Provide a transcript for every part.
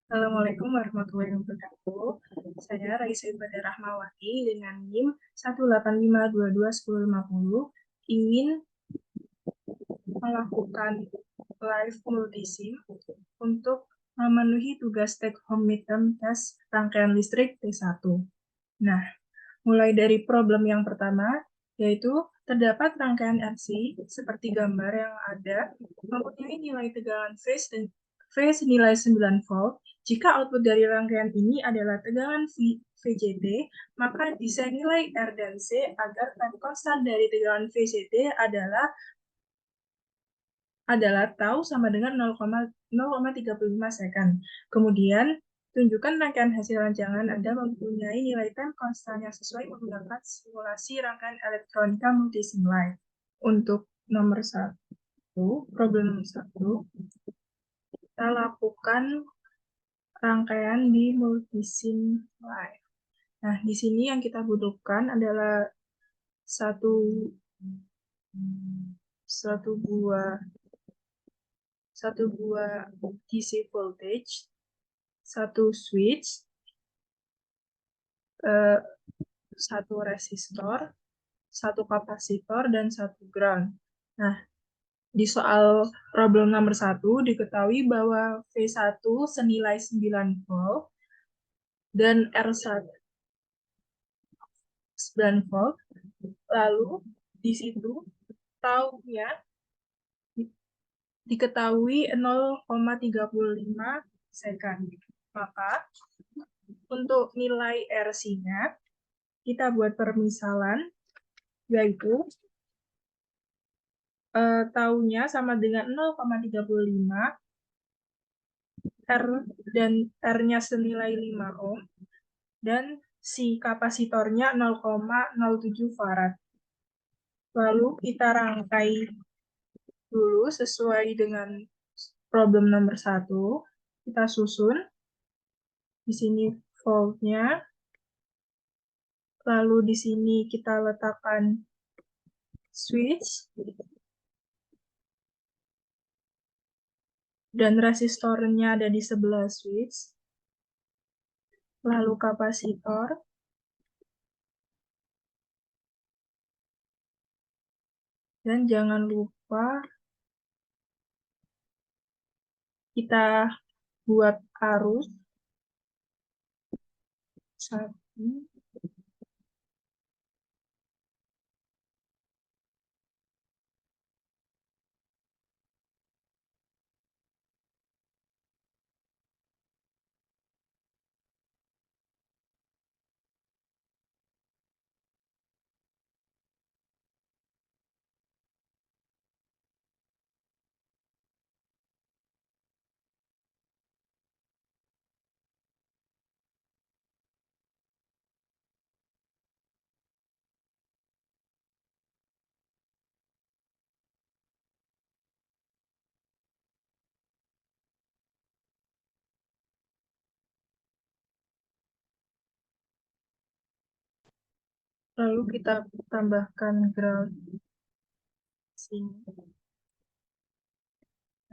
Assalamualaikum warahmatullahi wabarakatuh. Saya Raisa Ibadah Rahmawati dengan NIM 185221050 ingin melakukan live multisim untuk memenuhi tugas take home midterm test rangkaian listrik T1. Nah, mulai dari problem yang pertama, yaitu terdapat rangkaian RC seperti gambar yang ada mempunyai nilai tegangan phase nilai 9 volt. Jika output dari rangkaian ini adalah tegangan VJT, maka desain nilai R dan C agar time constant dari tegangan VJT adalah tau sama dengan 0,35 second. Kemudian, tunjukkan rangkaian hasil rancangan Anda mempunyai nilai time constant yang sesuai menggunakan simulasi rangkaian elektronika multisim live. Untuk nomor 1, problem nomor 1, kita lakukan rangkaian di multisim live. Nah, di sini yang kita butuhkan adalah satu buah DC voltage, satu switch, satu resistor, satu kapasitor, dan satu ground. Nah, di soal problem nomor 1 diketahui bahwa V1 senilai 9 volt dan R1 9 volt. Lalu di situ taunya diketahui 0,35 second. Maka untuk nilai RC-nya kita buat permisalan, yaitu taunya sama dengan 0,35, dan R-nya senilai 5 ohm, dan si kapasitornya 0,07 farad. Lalu kita rangkai dulu sesuai dengan problem nomor 1. Kita susun. Di sini voltnya. Lalu di sini kita letakkan switch. Dan resistornya ada di sebelah switch. Lalu kapasitor. Dan jangan lupa kita buat arus 1. Lalu kita tambahkan ground sini.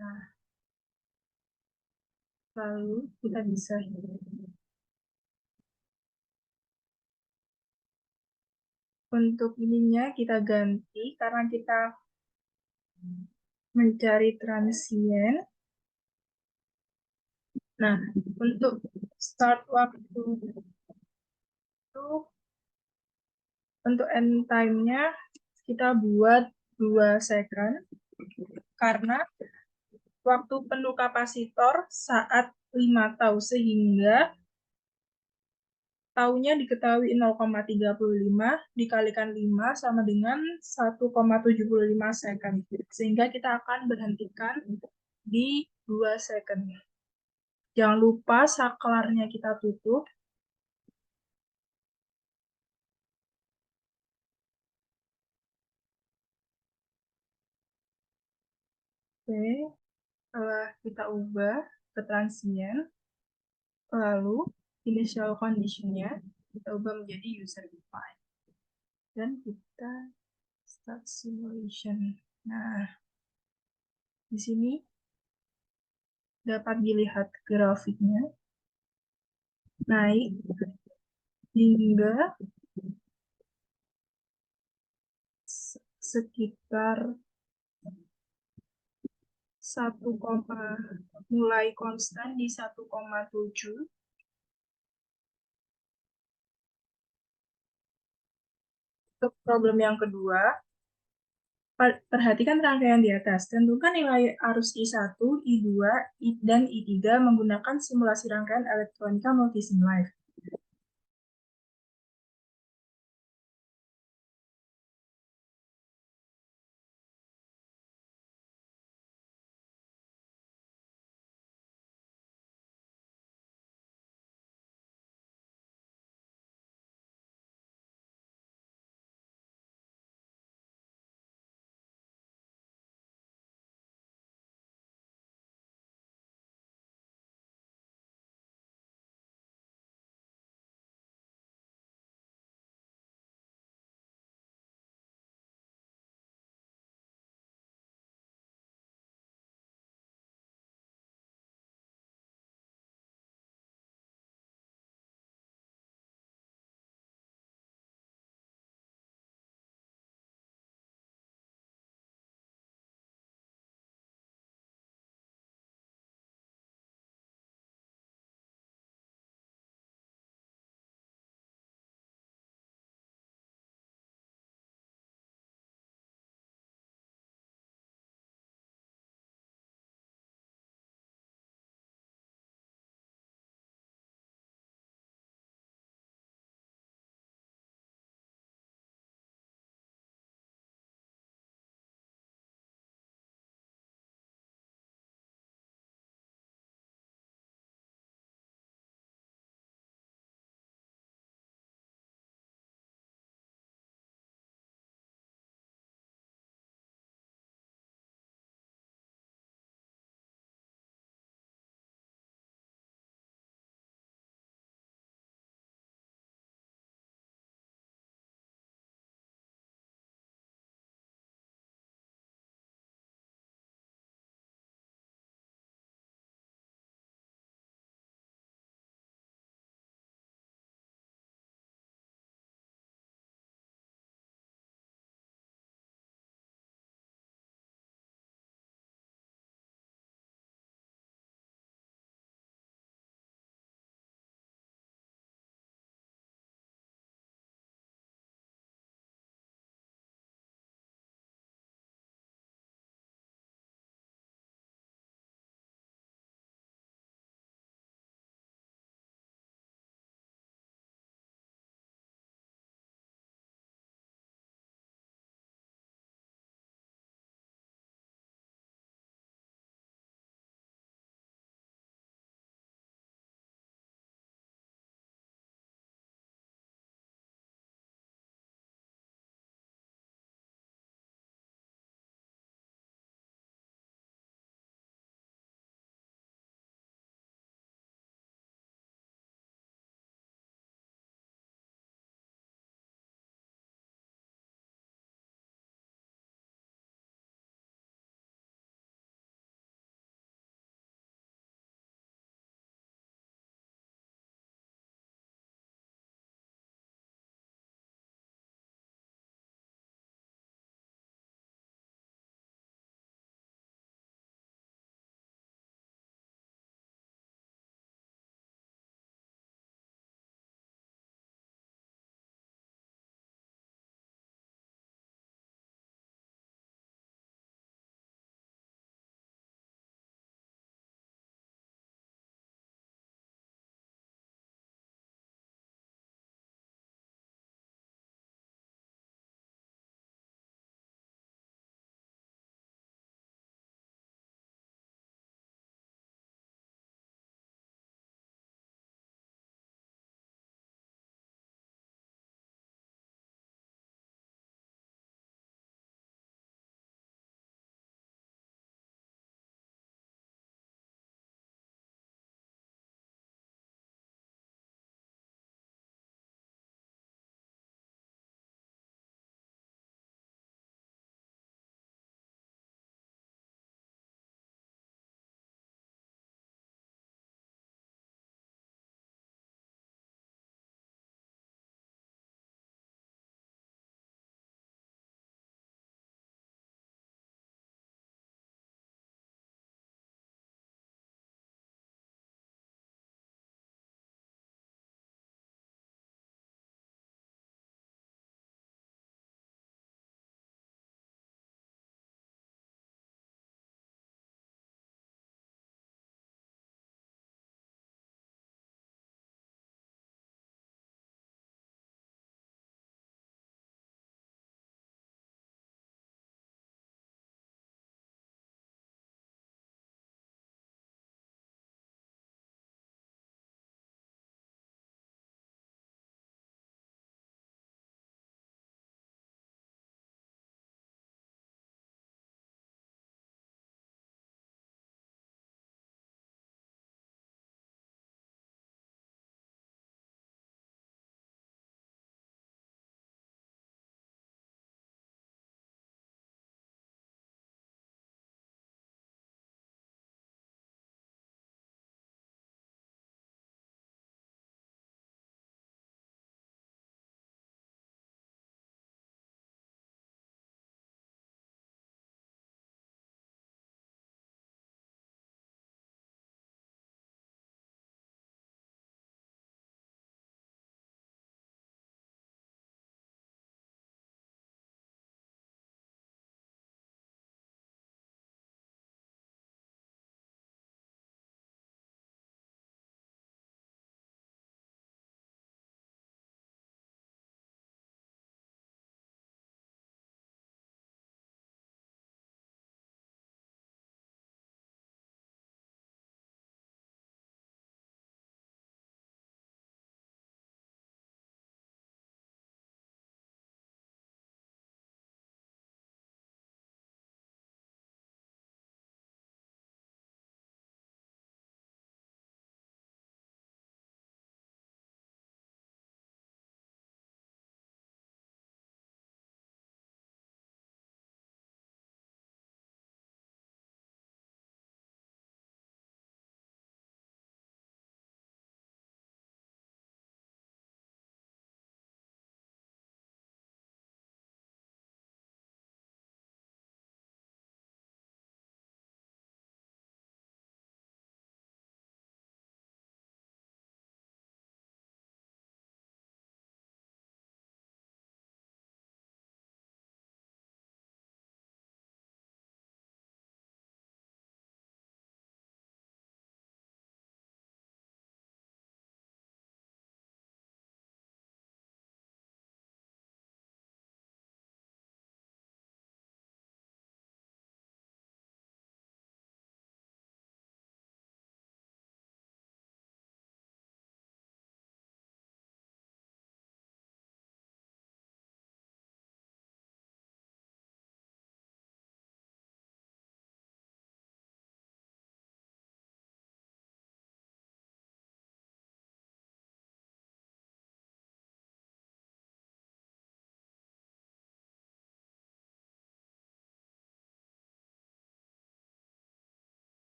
Nah, lalu kita bisa untuk ininya kita ganti karena kita mencari transien. Nah, untuk start waktu itu, untuk end time-nya kita buat 2 second karena waktu penuh kapasitor saat 5 tau, sehingga taunya diketahui 0,35 dikalikan 5 sama dengan 1,75 second. Sehingga kita akan berhentikan di 2 second. Jangan lupa saklarnya kita tutup. Oke, setelah kita ubah ke transient, lalu initial condition-nya kita ubah menjadi user defined. Dan kita start simulation. Nah, di sini dapat dilihat grafiknya. naik hingga sekitar 1, mulai konstan di 1,7. Untuk problem yang kedua, perhatikan rangkaian di atas. Tentukan nilai arus I1, I2, dan I3 menggunakan simulasi rangkaian elektronika multisim live.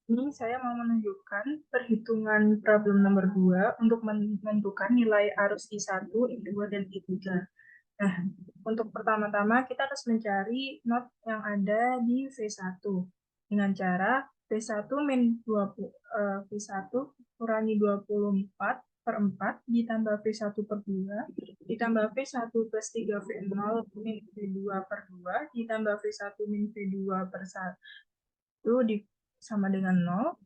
Ini saya mau menunjukkan perhitungan problem nomor 2 untuk menentukan nilai arus I1, I2, dan I3. Nah, untuk pertama-tama kita harus mencari not yang ada di V1 dengan cara V1 min 20, V1 kurangi 24 per 4 ditambah V1 per 2 ditambah V1 plus 3 V0 min V2 per 2 ditambah V1 min V2 per 1 sama dengan 0.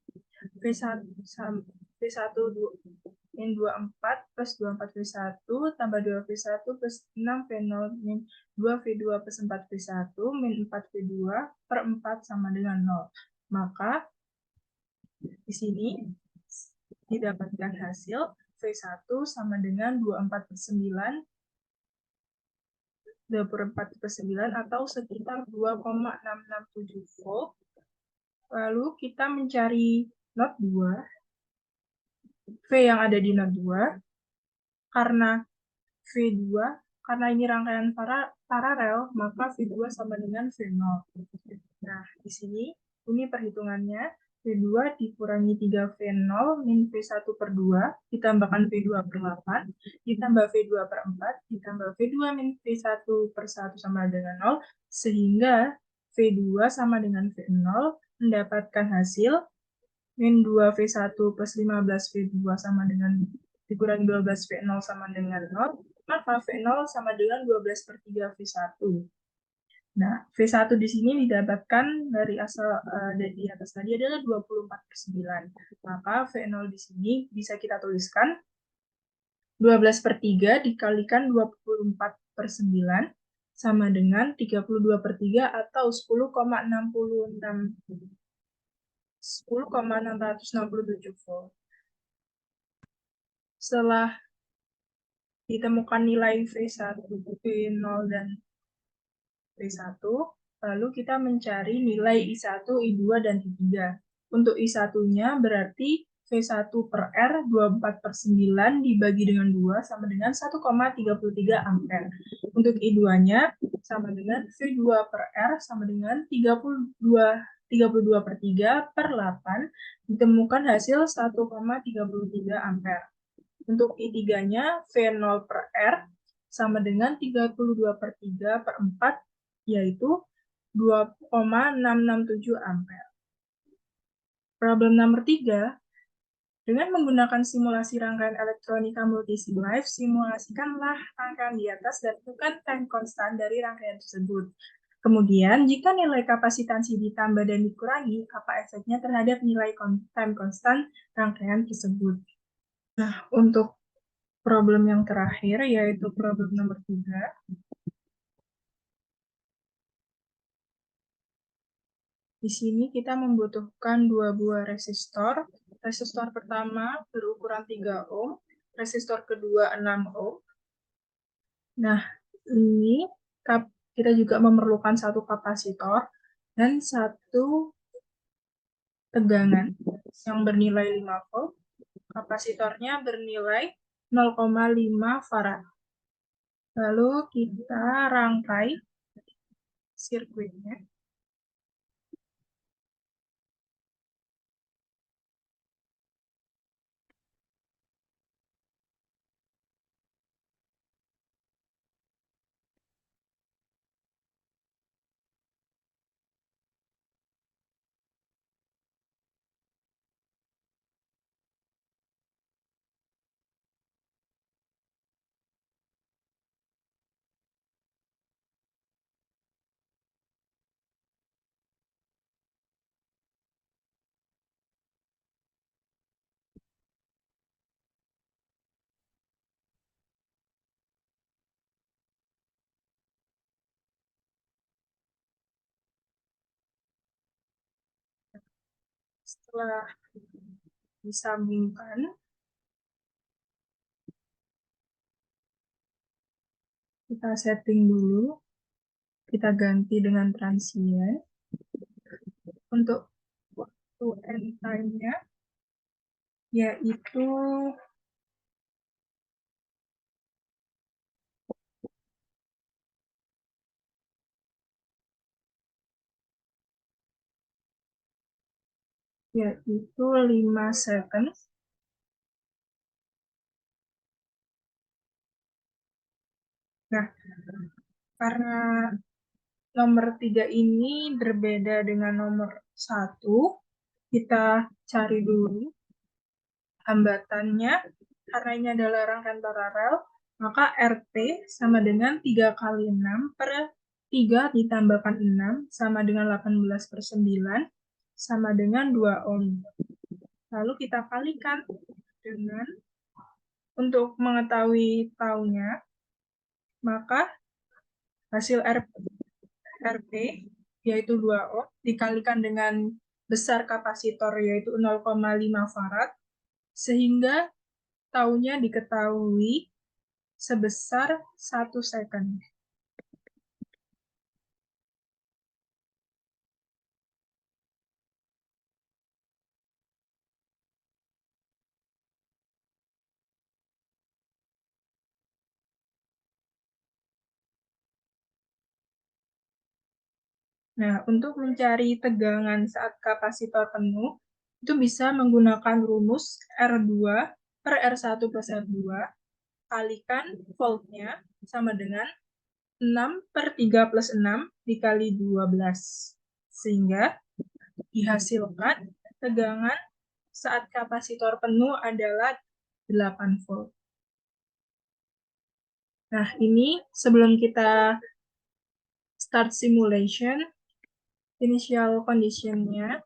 V1 V1 min 24 plus 24 V1 tambah 2 V1 plus 6 V0 min 2 V2 plus 4 V1 min 4 V2 per 4 sama dengan 0. Maka di sini didapatkan hasil V1 sama dengan 24 per 9 24 per 9 atau sekitar 2,667 volt. Lalu kita mencari not 2, V yang ada di not 2, karena V2, karena ini rangkaian paralel, maka V2 sama dengan V0. Nah, di sini, ini perhitungannya, V2 dikurangi 3V0 min V1 per 2, ditambahkan V2 per 8, ditambah V2 per 4, ditambah V2 min V1 per 1 sama dengan 0, sehingga V2 sama dengan V0 mendapatkan hasil min 2V1 plus 15V2 sama dengan dikurangi 12V0 sama dengan 0, maka V0 sama dengan 12 per 3 V1. Nah, V1 di sini didapatkan dari dari atas tadi adalah 24 per 9. Maka V0 di sini bisa kita tuliskan 12 per 3 dikalikan 24 per 9 sama dengan 32 per 3 atau 10,667 volt. Setelah ditemukan nilai V1, V0, dan V1, lalu kita mencari nilai I1, I2, dan I3. Untuk I1-nya berarti V1 per R 24 per 9 dibagi dengan 2 sama dengan 1,33 ampere. Untuk I2-nya sama dengan V2 per R sama dengan 32 per 3 per 8 ditemukan hasil 1,33 ampere. Untuk I3-nya V0 per R sama dengan 32 per 3 per 4, yaitu 2,667 ampere. Problem nomor 3, dengan menggunakan simulasi rangkaian elektronika multisim live, simulasikanlah rangkaian di atas dan tentukan time constant dari rangkaian tersebut. Kemudian, jika nilai kapasitansi ditambah dan dikurangi, apa efeknya terhadap nilai time constant rangkaian tersebut? Nah, untuk problem yang terakhir, yaitu problem nomor 3. Di sini kita membutuhkan 2 buah resistor. Resistor pertama berukuran 3 ohm, resistor kedua 6 ohm. Nah, ini kita juga memerlukan satu kapasitor dan satu tegangan yang bernilai 5 volt. Kapasitornya bernilai 0,5 farad. Lalu kita rangkai sirkuitnya. Setelah disambungkan, kita setting dulu, kita ganti dengan transient. Untuk waktu end time-nya, yaitu yaitu 5 second. Nah, karena nomor 3 ini berbeda dengan nomor 1, kita cari dulu hambatannya. Karena ini adalah rangkaian paralel, maka RT sama dengan 3 kali 6 per 3 ditambahkan 6 sama dengan 18 per 9 sama dengan 2 ohm. Lalu kita kalikan dengan, untuk mengetahui taunya, maka hasil RP yaitu 2 ohm dikalikan dengan besar kapasitor yaitu 0,5 farad, sehingga taunya diketahui sebesar 1 second. Nah, untuk mencari tegangan saat kapasitor penuh, itu bisa menggunakan rumus R2 per R1 plus R2, kalikan voltnya sama dengan 6 per 3 plus 6 dikali 12. Sehingga dihasilkan tegangan saat kapasitor penuh adalah 8 volt. Nah, ini sebelum kita start simulation, initial condition-nya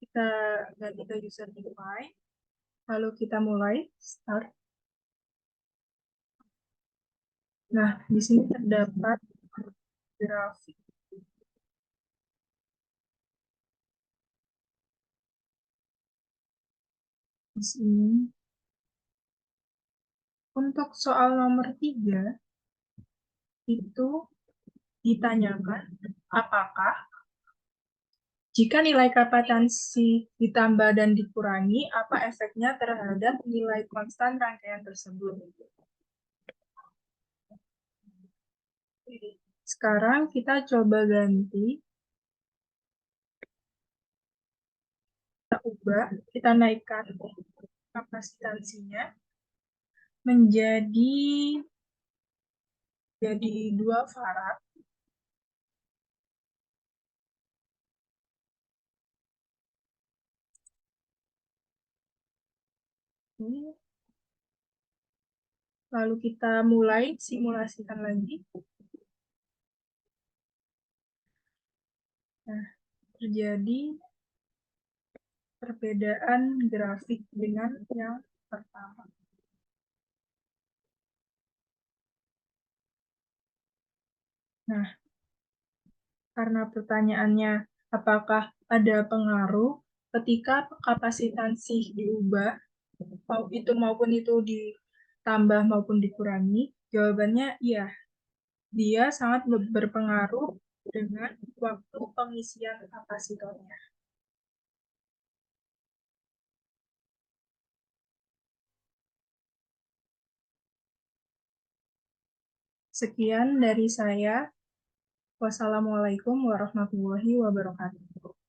kita ganti ke user define, lalu kita mulai start. Nah, di sini terdapat grafik. Di sini, untuk soal nomor 3, itu ditanyakan apakah jika nilai kapasitansi ditambah dan dikurangi, apa efeknya terhadap nilai konstan rangkaian tersebut. Sekarang kita coba ganti, kita ubah, kita naikkan kapasitansinya menjadi 2 farad. Lalu kita mulai simulasikan lagi. Nah, terjadi perbedaan grafik dengan yang pertama. Nah, karena pertanyaannya apakah ada pengaruh ketika kapasitansi diubah, maupun itu ditambah maupun dikurangi, jawabannya iya. Dia sangat berpengaruh dengan waktu pengisian kapasitornya. Sekian dari saya. Wassalamualaikum warahmatullahi wabarakatuh.